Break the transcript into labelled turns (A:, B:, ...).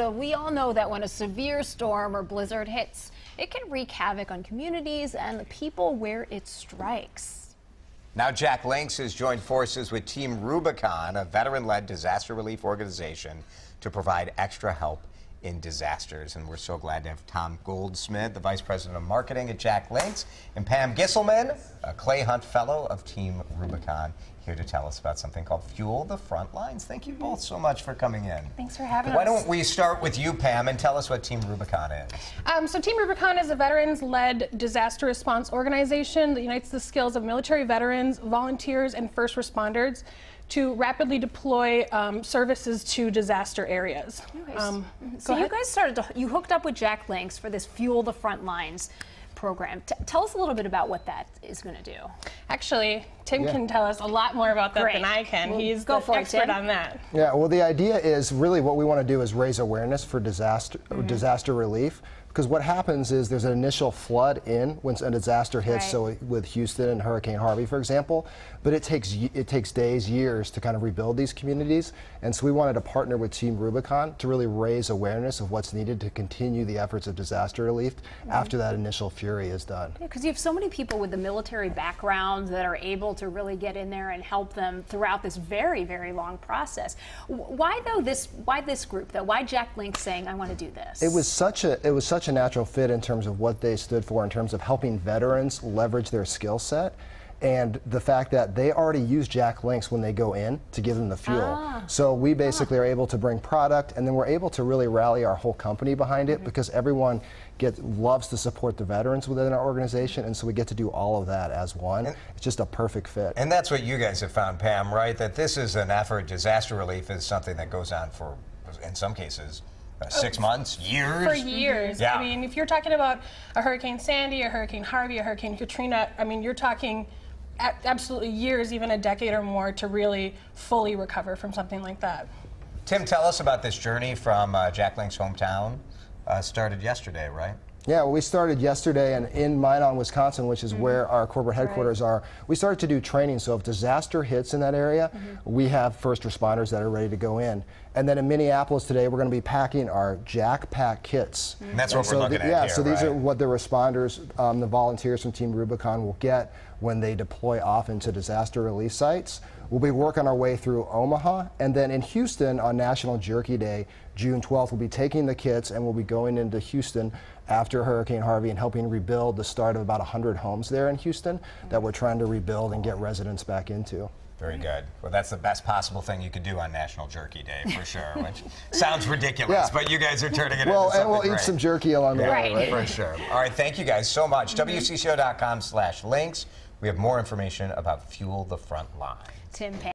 A: So we all know that when a severe storm or blizzard hits, it can wreak havoc on communities and the people where it strikes.
B: Now Jack Links has joined forces with Team Rubicon, a veteran-led disaster relief organization, to provide extra help in disasters. And we're so glad to have Tom Goldsmid, the Vice President of Marketing at Jack Links, and Pam Gieselman, a Clay Hunt Fellow of Team Rubicon, here to tell us about something called Fuel the Front Lines. Thank you both so much for coming in.
C: Thanks for having us.
B: Why don't we start with you, Pam, and tell us what Team Rubicon is.
C: So Team Rubicon is a veterans-led disaster response organization that unites the skills of military veterans, volunteers, and first responders to rapidly deploy services to disaster areas.
A: So you guys you hooked up with Jack Links for this Fuel the Front Lines program. Tell us a little bit about what that is going to do.
C: Actually, Tim can tell us a lot more about that than I can.
A: Well,
C: he's the expert on that.
D: Yeah, well, the idea is really what we want to do is raise awareness for disaster relief. Because what happens is there's an initial flood when a disaster hits, so with Houston and Hurricane Harvey, for example, but it takes days, years to kind of rebuild these communities. And so we wanted to partner with Team Rubicon to really raise awareness of what's needed to continue the efforts of disaster relief after that initial fury is done.
A: Yeah, because you have so many people with the military background that are able to really get in there and help them throughout this very, very long process. Why this group though? Why Jack Links saying, I want to do this?
D: It was such a natural fit in terms of what they stood for, in terms of helping veterans leverage their skill set, and the fact that they already use Jack Links when they go in to give them the fuel. So we basically are able to bring product, and then we're able to really rally our whole company behind it, because everyone loves to support the veterans within our organization, and so we get to do all of that as one. It's just a perfect fit.
B: And that's what you guys have found, Pam, right? That this is an effort. Disaster relief is something that goes on for, in some cases, 6 months, years?
C: For years.
B: Yeah.
C: I mean, if you're talking about a Hurricane Sandy, a Hurricane Harvey, a Hurricane Katrina, I mean, you're talking absolutely years, even a decade or more, to really fully recover from something like that.
B: Tim, tell us about this journey from Jack Links' hometown. Started yesterday, right?
D: Yeah, well, we started yesterday, and in Minot, Wisconsin, which is where our corporate headquarters are, we started to do training. So if disaster hits in that area, we have first responders that are ready to go in. And then in Minneapolis today, we're going to be packing our Jack Pack kits.
B: And that's what we're looking at here,
D: so these
B: right?
D: are what the responders, the volunteers from Team Rubicon will get when they deploy off into disaster relief sites. We'll be working our way through Omaha, and then in Houston on National Jerky Day, June 12th, we'll be taking the kits and we'll be going into Houston after Hurricane Harvey and helping rebuild the start of about 100 homes there in Houston that we're trying to rebuild and get residents back into.
B: Very good. Well, that's the best possible thing you could do on National Jerky Day, for sure, which sounds ridiculous, but you guys are turning it into something
D: and we'll
B: great.
D: eat some jerky along the way, right?
B: For sure. All right, thank you guys so much. WCCO.com/links. We have more information about Fuel the Front Line.
A: Tim,